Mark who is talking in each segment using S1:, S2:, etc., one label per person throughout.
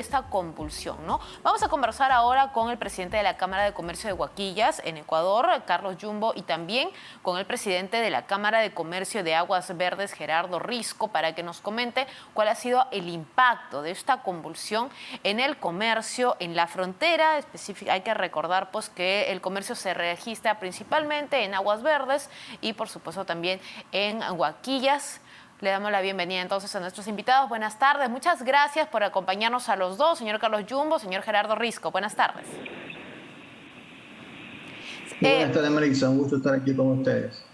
S1: esta convulsión, ¿no? Vamos a conversar ahora con el presidente de la Cámara de Comercio de Huaquillas en Ecuador, Carlos Yumbo, y también con el presidente de la Cámara de Comercio de Aguas Verdes, Gerardo Risco, para que nos comente cuál ha sido el impacto de esta convulsión en el comercio en la frontera específica. Hay que recordar pues que el comercio se registra principalmente en Aguas Verdes y por supuesto también en Huaquillas. Le damos la bienvenida entonces a nuestros invitados. Buenas tardes. Muchas gracias por acompañarnos a los dos, señor Carlos Yumbo, señor Gerardo Risco. Buenas tardes.
S2: Buenas tardes, Marisa. Un gusto estar aquí con ustedes.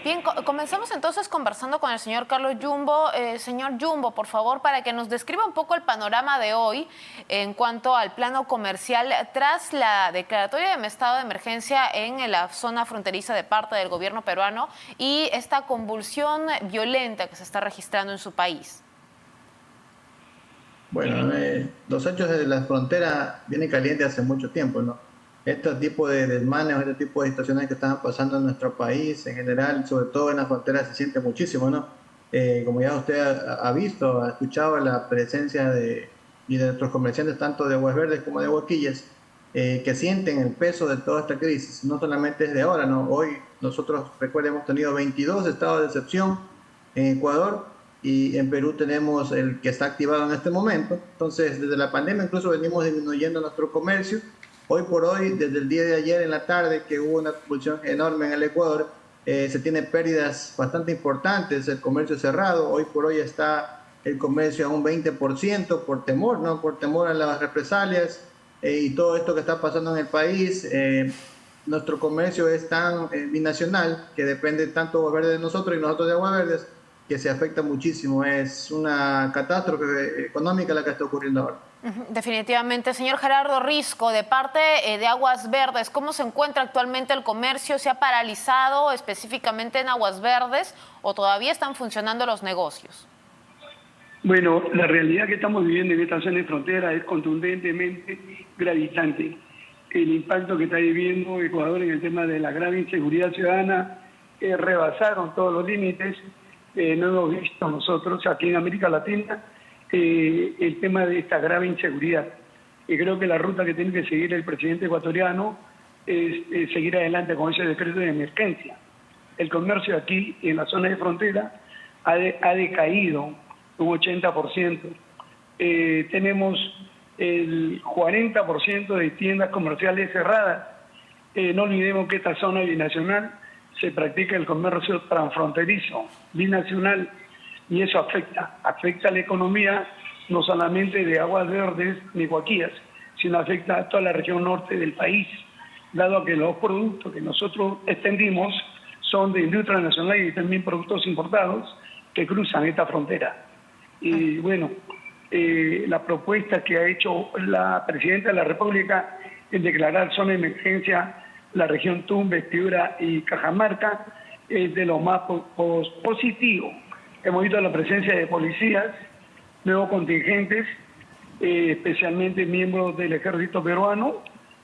S1: Bien, comenzamos entonces conversando con el señor Carlos Yumbo. Señor Yumbo, por favor, para que nos describa un poco el panorama de hoy en cuanto al plano comercial tras la declaratoria de estado de emergencia en la zona fronteriza de parte del gobierno peruano y esta convulsión violenta que se está registrando en su país.
S2: Bueno, los hechos de la frontera vienen calientes hace mucho tiempo, ¿no? Este tipo de desmanes, este tipo de situaciones que están pasando en nuestro país en general, sobre todo en la frontera, se siente muchísimo, ¿no? Como ya usted ha visto, ha escuchado la presencia de nuestros comerciantes, tanto de Aguas Verdes como de Huaquillas, que sienten el peso de toda esta crisis. No solamente es de ahora, ¿no? Hoy nosotros, recuerden, hemos tenido 22 estados de excepción en Ecuador y en Perú tenemos el que está activado en este momento. Entonces, desde la pandemia incluso venimos disminuyendo nuestro comercio. Hoy por hoy, desde el día de ayer en la tarde, que hubo una convulsión enorme en el Ecuador, se tienen pérdidas bastante importantes, el comercio cerrado. Hoy por hoy está el comercio a un 20% por temor, ¿no? Por temor a las represalias y todo esto que está pasando en el país. Nuestro comercio es tan binacional que depende tanto Aguas Verdes de nosotros y nosotros de Aguas Verdes, que se afecta muchísimo. Es una catástrofe económica la que está ocurriendo ahora.
S1: Definitivamente. Señor Gerardo Risco, de parte de Aguas Verdes, ¿cómo se encuentra actualmente el comercio? ¿Se ha paralizado específicamente en Aguas Verdes o todavía están funcionando los negocios?
S3: Bueno, la realidad que estamos viviendo en esta zona de frontera es contundentemente gravitante. El impacto que está viviendo Ecuador en el tema de la grave inseguridad ciudadana rebasaron todos los límites. No hemos visto nosotros aquí en América Latina el tema de esta grave inseguridad. Y creo que la ruta que tiene que seguir el presidente ecuatoriano es seguir adelante con ese decreto de emergencia. El comercio aquí en la zona de frontera ha decaído un 80%. Tenemos el 40% de tiendas comerciales cerradas. No olvidemos que esta zona binacional se practica el comercio transfronterizo, binacional, y eso afecta a la economía no solamente de Aguas Verdes ni Huaquillas, sino afecta a toda la región norte del país, dado que los productos que nosotros extendimos son de industria nacional y también productos importados que cruzan esta frontera. Y bueno, la propuesta que ha hecho la Presidenta de la República en declarar zona de emergencia la región Tumbes, Piura y Cajamarca es de lo más positivo. Hemos visto la presencia de policías, nuevos contingentes, especialmente miembros del ejército peruano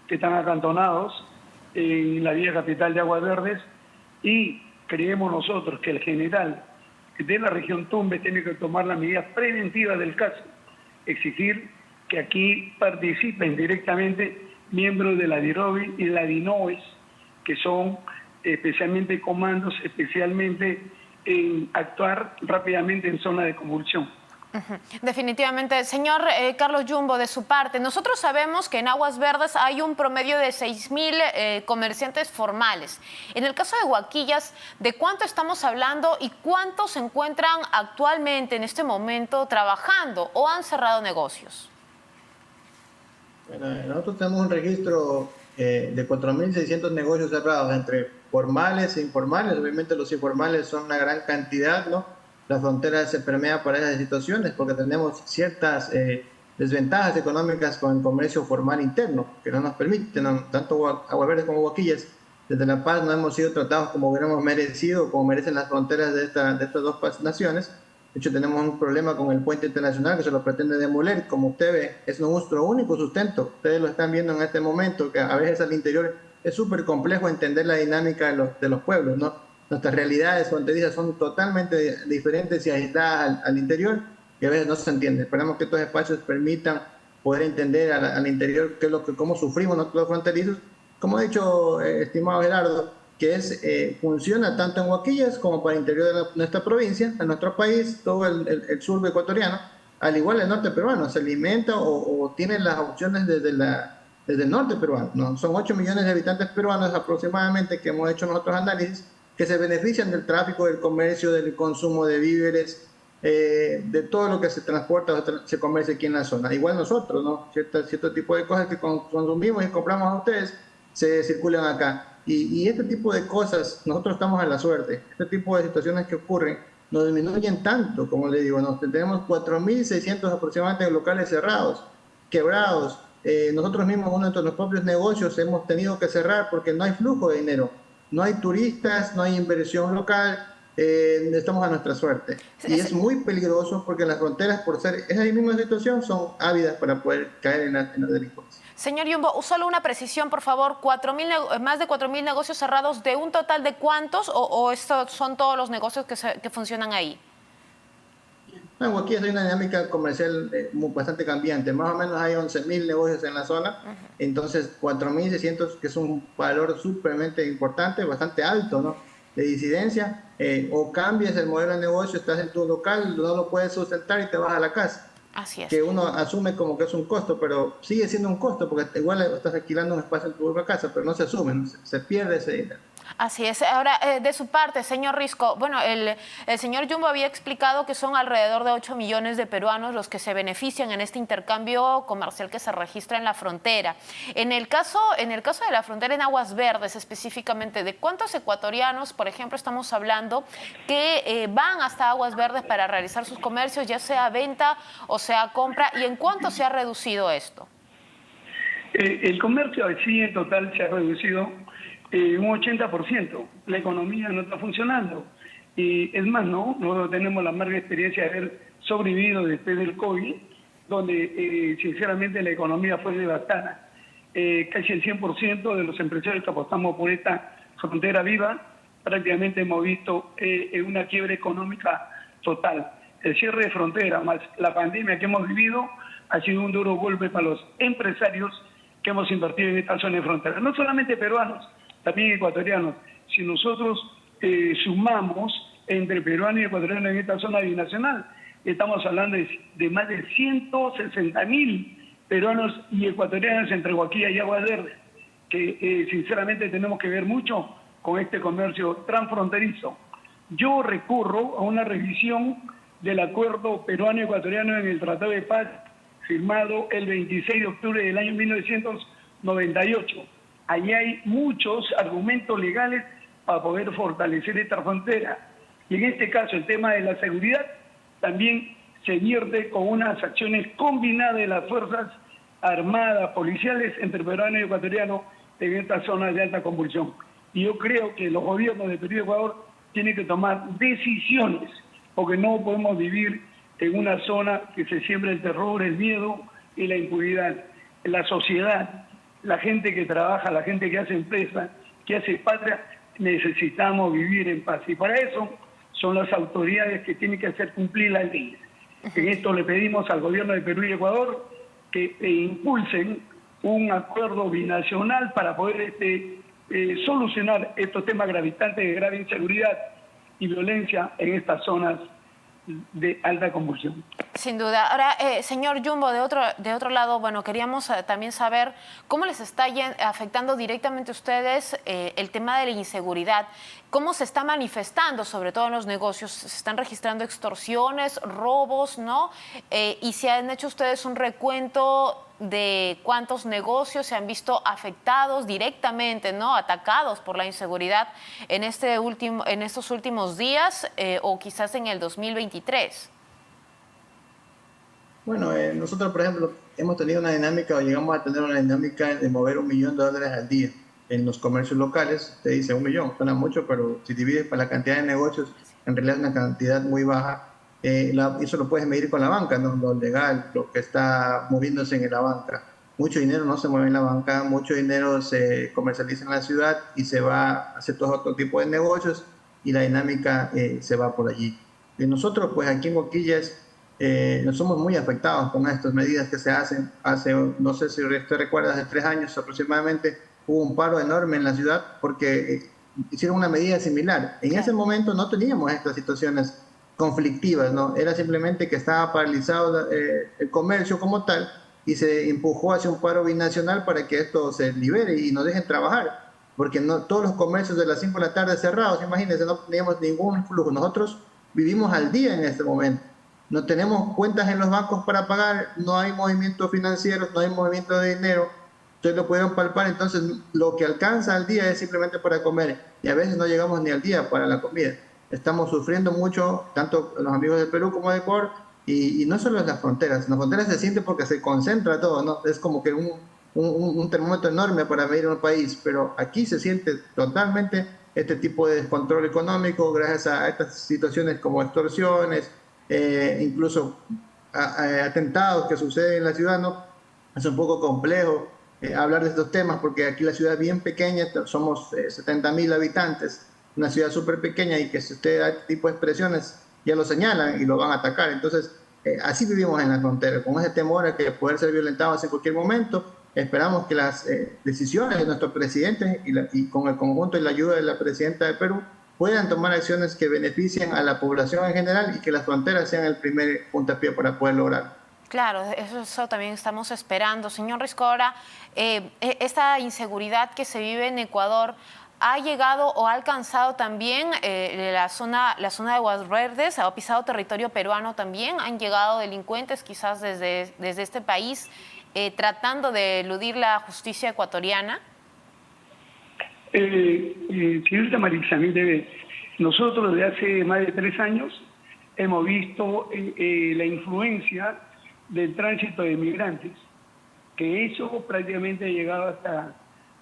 S3: que están acantonados en la vía capital de Aguas Verdes, y creemos nosotros que el general de la región Tumbes tiene que tomar las medidas preventivas del caso, exigir que aquí participen directamente miembros de la DIROBI y de la DINOES, que son especialmente comandos, especialmente en actuar rápidamente en zona de convulsión.
S1: Definitivamente. Señor Carlos Yumbo, de su parte, nosotros sabemos que en Aguas Verdes hay un promedio de 6.000 comerciantes formales. En el caso de Huaquillas, ¿de cuánto estamos hablando y cuántos se encuentran actualmente en este momento trabajando o han cerrado negocios?
S2: Bueno, nosotros tenemos un registro de 4.600 negocios cerrados entre formales e informales. Obviamente los informales son una gran cantidad, ¿no? La frontera se permea para esas situaciones porque tenemos ciertas desventajas económicas con el comercio formal interno que no nos permiten, ¿no? Tanto Aguas Verdes como Huaquillas, desde La Paz no hemos sido tratados como hubiéramos merecido, como merecen las fronteras de estas dos naciones. De hecho, tenemos un problema con el puente internacional que se lo pretende demoler. Como usted ve, es nuestro único sustento. Ustedes lo están viendo en este momento, que a veces al interior es súper complejo entender la dinámica de los pueblos, ¿no? Nuestras realidades fronterizas son totalmente diferentes y aisladas al interior. y a veces no se entiende. Esperamos que estos espacios permitan poder entender al interior qué es cómo sufrimos nosotros los fronterizos. Como ha dicho estimado Gerardo, que funciona tanto en Huaquillas como para el interior de nuestra provincia, en nuestro país, todo el sur ecuatoriano, al igual el norte peruano, se alimenta o tiene las opciones desde el norte peruano, ¿no? Son 8 millones de habitantes peruanos aproximadamente que hemos hecho nosotros análisis, que se benefician del tráfico, del comercio, del consumo de víveres, de todo lo que se transporta o se comercia aquí en la zona. Igual nosotros, ¿no? Cierto tipo de cosas que consumimos y compramos a ustedes se circulan acá. Y este tipo de cosas, nosotros estamos a la suerte. Este tipo de situaciones que ocurren nos disminuyen tanto, como le digo, tenemos 4.600 aproximadamente locales cerrados, quebrados. Nosotros mismos, uno de nuestros propios negocios, hemos tenido que cerrar porque no hay flujo de dinero. No hay turistas, no hay inversión local, estamos a nuestra suerte. Y es muy peligroso porque las fronteras, por ser esa misma situación, son ávidas para poder caer en la delincuencia.
S1: Señor Yumbo, solo una precisión, por favor. Más de 4.000 negocios cerrados, ¿de un total de cuántos o estos son todos los negocios que funcionan ahí?
S2: En Huaquillas hay una dinámica comercial bastante cambiante. Más o menos hay 11.000 negocios en la zona. Entonces, 4.600, que es un valor súpermente importante, bastante alto, ¿no?, de disidencia. O cambias el modelo de negocio, estás en tu local, no lo puedes sustentar y te vas a la casa.
S1: Así es.
S2: Que uno asume como que es un costo, pero sigue siendo un costo porque igual estás alquilando un espacio en tu propia casa, pero no se asume, ¿no? Se pierde ese dinero.
S1: Así es. Ahora, de su parte, señor Risco, bueno, el señor Yumbo había explicado que son alrededor de 8 millones de peruanos los que se benefician en este intercambio comercial que se registra en la frontera. En el caso de la frontera en Aguas Verdes específicamente, ¿de cuántos ecuatorianos, por ejemplo, estamos hablando que van hasta Aguas Verdes para realizar sus comercios, ya sea venta o sea compra, y en cuánto se ha reducido esto?
S3: El comercio sí en total se ha reducido un 80%. La economía no está funcionando. Y es más, ¿no? Nosotros tenemos la amarga experiencia de haber sobrevivido después del COVID, donde sinceramente la economía fue devastada. Casi el 100% de los empresarios que apostamos por esta frontera viva, prácticamente hemos visto una quiebra económica total. El cierre de frontera más la pandemia que hemos vivido ha sido un duro golpe para los empresarios que hemos invertido en esta zona de frontera. No solamente peruanos, también ecuatorianos. Si nosotros sumamos entre peruanos y ecuatorianos en esta zona binacional, estamos hablando de más de 160.000 peruanos y ecuatorianos entre Huaquillas y Aguas Verdes, que sinceramente tenemos que ver mucho con este comercio transfronterizo. Yo recurro a una revisión del acuerdo peruano-ecuatoriano en el Tratado de Paz firmado el 26 de octubre del año 1998. Allí hay muchos argumentos legales para poder fortalecer esta frontera. Y en este caso el tema de la seguridad también se vierte con unas acciones combinadas de las fuerzas armadas, policiales, entre peruanos y ecuatorianos en esta zona de alta convulsión. Y yo creo que los gobiernos de Perú y Ecuador tienen que tomar decisiones, porque no podemos vivir en una zona que se siembra el terror, el miedo y la impunidad. La sociedad, la gente que trabaja, la gente que hace empresa, que hace patria, necesitamos vivir en paz. Y para eso son las autoridades que tienen que hacer cumplir las leyes. En esto le pedimos al gobierno de Perú y Ecuador que impulsen un acuerdo binacional para poder solucionar estos temas gravitantes de grave inseguridad y violencia en estas zonas de alta convulsión.
S1: Sin duda. Ahora, señor Yumbo, de otro lado, bueno, queríamos también saber cómo les está afectando directamente a ustedes el tema de la inseguridad. ¿Cómo se está manifestando, sobre todo en los negocios? ¿Se están registrando extorsiones, robos, no? Y si han hecho ustedes un recuento de cuántos negocios se han visto afectados directamente, ¿no?, atacados por la inseguridad en estos últimos días o quizás en el 2023.
S2: Bueno, nosotros, por ejemplo, hemos tenido una dinámica, o llegamos a tener una dinámica de mover $1 millón al día en los comercios locales. Usted dice 1 millón, suena mucho, pero si divides para la cantidad de negocios, en realidad es una cantidad muy baja. Eso lo puedes medir con la banca, ¿no?, lo legal, lo que está moviéndose en la banca. Mucho dinero no se mueve en la banca, mucho dinero se comercializa en la ciudad y se va a hacer todo otro tipo de negocios y la dinámica se va por allí. Y nosotros, pues aquí en Huaquillas, no somos muy afectados con estas medidas que se hacen. Hace, no sé si usted recuerda, hace 3 años aproximadamente hubo un paro enorme en la ciudad porque hicieron una medida similar. En ese momento no teníamos estas situaciones conflictivas, ¿no? Era simplemente que estaba paralizado el comercio como tal y se empujó hacia un paro binacional para que esto se libere y nos dejen trabajar, porque no, todos los comercios de las 5 de la tarde cerrados, imagínense, no teníamos ningún flujo. Nosotros vivimos al día en este momento. No tenemos cuentas en los bancos para pagar, no hay movimientos financieros, no hay movimiento de dinero. Ustedes lo pudieron palpar, entonces lo que alcanza al día es simplemente para comer y a veces no llegamos ni al día para la comida. Estamos sufriendo mucho, tanto los amigos de Perú como de Ecuador, y no solo en las fronteras se siente porque se concentra todo, ¿no? Es como que un termómetro enorme para medir un país, pero aquí se siente totalmente este tipo de descontrol económico gracias a estas situaciones como extorsiones, incluso atentados que suceden en la ciudad, ¿no? Es un poco complejo hablar de estos temas porque aquí la ciudad es bien pequeña, somos 70.000 habitantes, una ciudad súper pequeña y que si usted da este tipo de expresiones ya lo señalan y lo van a atacar. Entonces, así vivimos en la frontera, con ese temor a que poder ser violentados en cualquier momento. Esperamos que las decisiones de nuestros presidentes y con el conjunto y la ayuda de la presidenta de Perú puedan tomar acciones que beneficien a la población en general y que las fronteras sean el primer puntapié para poder lograrlo.
S1: Claro, eso también estamos esperando. Señor Riscora, esta inseguridad que se vive en Ecuador ha llegado o ha alcanzado también la zona de Aguas Verdes, ha pisado territorio peruano también, han llegado delincuentes quizás desde este país tratando de eludir la justicia ecuatoriana.
S3: Señorita Marisa, mire, nosotros desde hace más de 3 años hemos visto la influencia del tránsito de migrantes, que eso prácticamente ha llegado hasta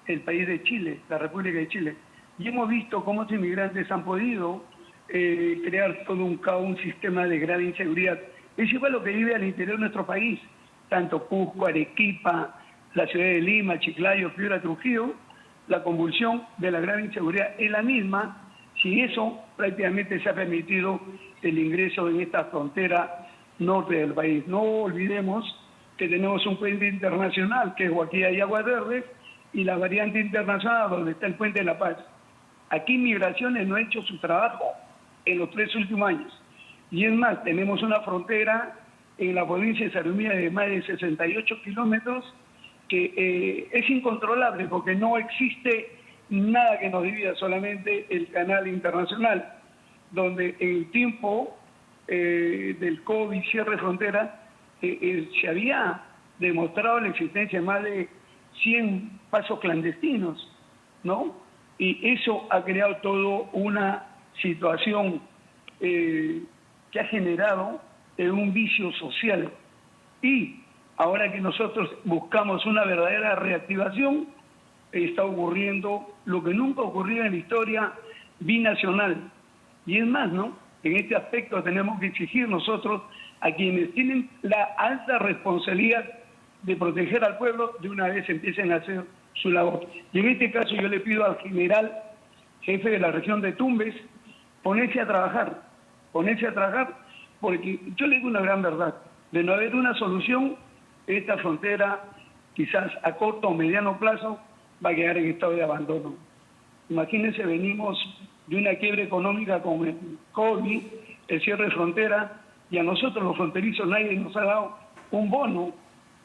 S3: el país de Chile, la República de Chile. Y hemos visto cómo los inmigrantes han podido crear todo un sistema de grave inseguridad. Es igual lo que vive al interior de nuestro país, tanto Cusco, Arequipa, la ciudad de Lima, Chiclayo, Piura, Trujillo. La convulsión de la grave inseguridad es la misma, si eso prácticamente se ha permitido el ingreso en esta frontera norte del país. No olvidemos que tenemos un puente internacional, que es Guaquilla y Aguas Verdes, y la variante internacional, donde está el Puente de la Paz. Aquí Migraciones no ha hecho su trabajo en los 3 últimos años. Y es más, tenemos una frontera en la provincia de Sarumía de más de 68 kilómetros, que es incontrolable porque no existe nada que nos divida, solamente el canal internacional, donde en el tiempo del COVID, cierre de frontera, se había demostrado la existencia de más de 100 pasos clandestinos, ¿no? Y eso ha creado toda una situación que ha generado un vicio social. Y ahora que nosotros buscamos una verdadera reactivación, está ocurriendo lo que nunca ocurrió en la historia binacional. Y es más, ¿no? En este aspecto tenemos que exigir nosotros a quienes tienen la alta responsabilidad de proteger al pueblo, de una vez empiecen a hacer su labor. Y en este caso yo le pido al general jefe de la región de Tumbes, ponerse a trabajar, porque yo le digo una gran verdad, de no haber una solución, esta frontera quizás a corto o mediano plazo va a quedar en estado de abandono. Imagínense, venimos de una quiebra económica con el COVID, el cierre de frontera, y a nosotros los fronterizos nadie nos ha dado un bono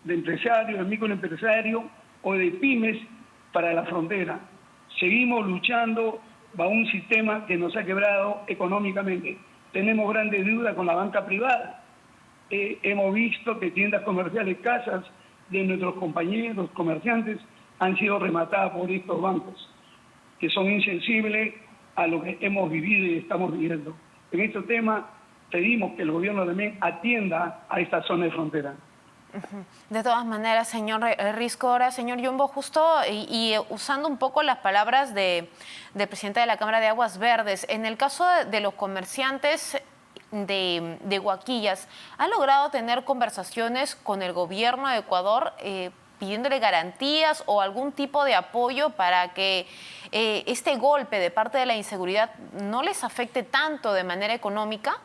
S3: de empresario, de microempresario o de pymes para la frontera. Seguimos luchando bajo un sistema que nos ha quebrado económicamente. Tenemos grandes deudas con la banca privada. Hemos visto que tiendas comerciales, casas de nuestros compañeros comerciantes han sido rematadas por estos bancos, que son insensibles a lo que hemos vivido y estamos viviendo. En este tema pedimos que el gobierno también atienda a esta zona de frontera.
S1: De todas maneras, señor Riscora, señor Yumbo, justo y usando un poco las palabras del presidente de la Cámara de Aguas Verdes, en el caso de los comerciantes de Huaquillas, ¿ha logrado tener conversaciones con el gobierno de Ecuador pidiéndole garantías o algún tipo de apoyo para que este golpe de parte de la inseguridad no les afecte tanto de manera económica?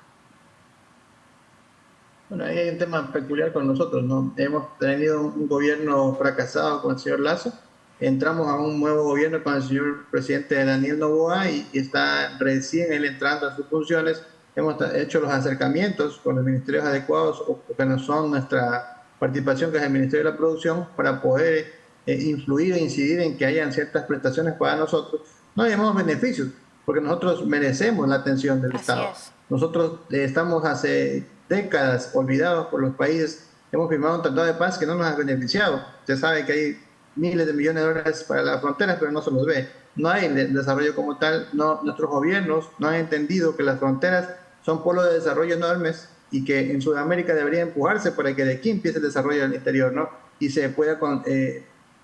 S2: Bueno, ahí hay un tema peculiar con nosotros, ¿no? Hemos tenido un gobierno fracasado con el señor Lasso, entramos a un nuevo gobierno con el señor presidente Daniel Noboa y está recién él entrando a sus funciones. Hemos hecho los acercamientos con los ministerios adecuados o que no son nuestra participación, que es el Ministerio de la Producción, para poder influir e incidir en que hayan ciertas prestaciones para nosotros. No llamamos beneficios, porque nosotros merecemos la atención del
S1: Así
S2: Estado.
S1: es.
S2: Nosotros estamos hace décadas olvidados por los países. Hemos firmado un tratado de paz que no nos ha beneficiado. Usted sabe que hay miles de millones de dólares para las fronteras, pero no se los ve. No hay desarrollo como tal. No, nuestros gobiernos no han entendido que las fronteras son polos de desarrollo enormes y que en Sudamérica debería empujarse para que de aquí empiece el desarrollo del interior, ¿no? Y se pueda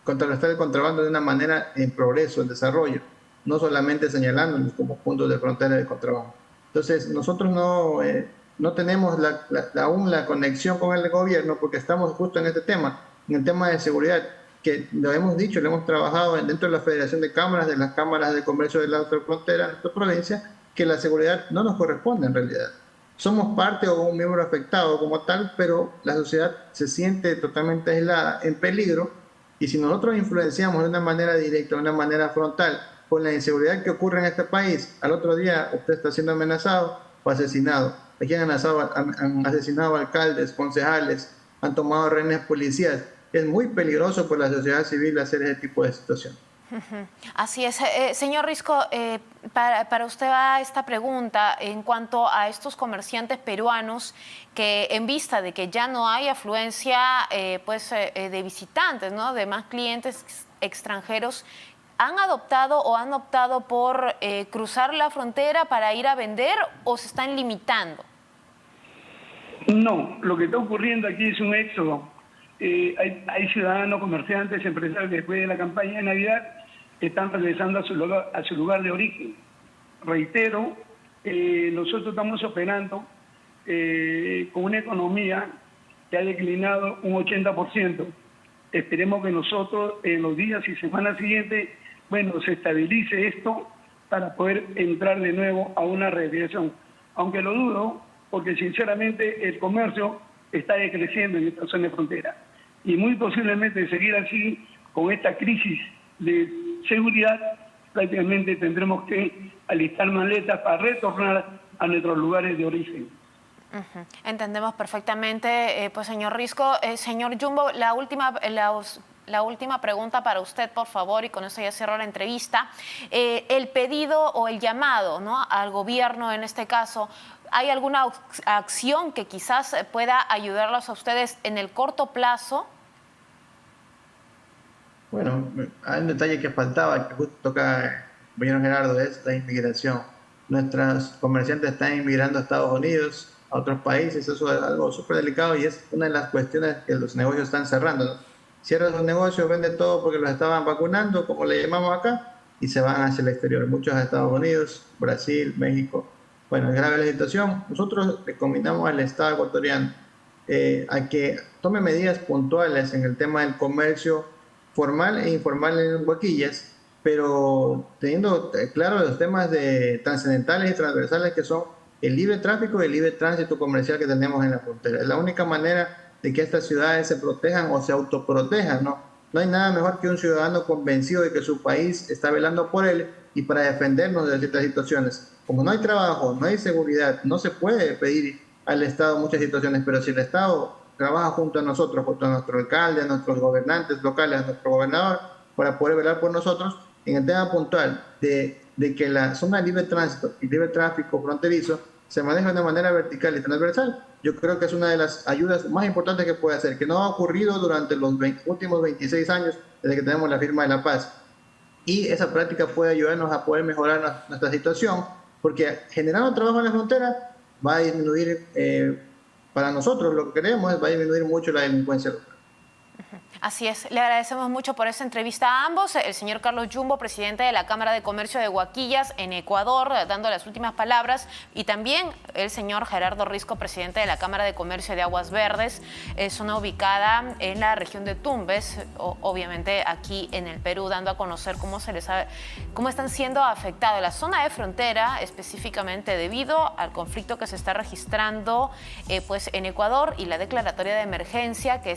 S2: contrarrestar el contrabando de una manera en progreso, en desarrollo, no solamente señalándonos como puntos de frontera de contrabando. Entonces, nosotros no tenemos aún la conexión con el gobierno porque estamos justo en este tema, en el tema de seguridad, que lo hemos dicho, lo hemos trabajado dentro de la Federación de Cámaras, de las cámaras de comercio de la frontera en nuestra provincia, que la seguridad no nos corresponde en realidad. Somos parte o un miembro afectado como tal, pero la sociedad se siente totalmente aislada, en peligro, y si nosotros influenciamos de una manera directa, de una manera frontal, con la inseguridad que ocurre en este país, al otro día usted está siendo amenazado o asesinado. Aquí han asesinado alcaldes, concejales, han tomado rehenes policías. Es muy peligroso para la sociedad civil hacer ese tipo de situación.
S1: Así es. Señor Risco, para usted va esta pregunta en cuanto a estos comerciantes peruanos que en vista de que ya no hay afluencia de visitantes, ¿no?, de más clientes extranjeros, ¿han adoptado o han optado por cruzar la frontera para ir a vender o se están limitando?
S3: No, lo que está ocurriendo aquí es un éxodo. Hay ciudadanos, comerciantes, empresarios que después de la campaña de Navidad están regresando a su lugar de origen. Reitero, nosotros estamos operando con una economía que ha declinado un 80%. Esperemos que nosotros en los días y semanas siguientes, se estabilice esto para poder entrar de nuevo a una reactivación. Aunque lo dudo, porque sinceramente el comercio está decreciendo en esta zona de frontera. Y muy posiblemente de seguir así, con esta crisis de seguridad, prácticamente tendremos que alistar maletas para retornar a nuestros lugares de origen.
S1: Entendemos perfectamente, señor Risco. Señor Jumbo, la última pregunta para usted, por favor, y con eso ya cierro la entrevista. El pedido o el llamado, ¿no?, al gobierno en este caso, ¿hay alguna acción que quizás pueda ayudarlos a ustedes en el corto plazo?
S2: Bueno, hay un detalle que faltaba, que justo toca, compañero Gerardo, es la inmigración. Nuestros comerciantes están inmigrando a Estados Unidos, a otros países, eso es algo súper delicado y es una de las cuestiones que los negocios están cerrando, ¿no? Cierran los negocios, venden todo porque los estaban vacunando, como le llamamos acá, y se van hacia el exterior, muchos a Estados Unidos, Brasil, México. Bueno, es grave la situación. Nosotros recomendamos al Estado ecuatoriano a que tome medidas puntuales en el tema del comercio formal e informal en Huaquillas, pero teniendo claro los temas trascendentales y transversales que son el libre tráfico y el libre tránsito comercial que tenemos en la frontera. Es la única manera de que estas ciudades se protejan o se autoprotejan, ¿no? No hay nada mejor que un ciudadano convencido de que su país está velando por él y para defendernos de ciertas situaciones. Como no hay trabajo, no hay seguridad, no se puede pedir al Estado muchas situaciones, pero si el Estado trabaja junto a nosotros, junto a nuestro alcalde, a nuestros gobernantes locales, a nuestro gobernador, para poder velar por nosotros, en el tema puntual de que la zona de libre tránsito y libre tráfico fronterizo se maneja de una manera vertical y transversal, yo creo que es una de las ayudas más importantes que puede hacer, que no ha ocurrido durante los últimos 26 años desde que tenemos la firma de la paz. Y esa práctica puede ayudarnos a poder mejorar nuestra situación, porque generando trabajo en la frontera va a disminuir, para nosotros lo que queremos es va a disminuir mucho la delincuencia local.
S1: Así es, le agradecemos mucho por esta entrevista a ambos. El señor Carlos Jumbo, presidente de la Cámara de Comercio de Huaquillas en Ecuador, dando las últimas palabras, y también el señor Gerardo Risco, presidente de la Cámara de Comercio de Aguas Verdes, zona ubicada en la región de Tumbes, obviamente aquí en el Perú, dando a conocer cómo están siendo afectados la zona de frontera, específicamente debido al conflicto que se está registrando pues en Ecuador y la declaratoria de emergencia que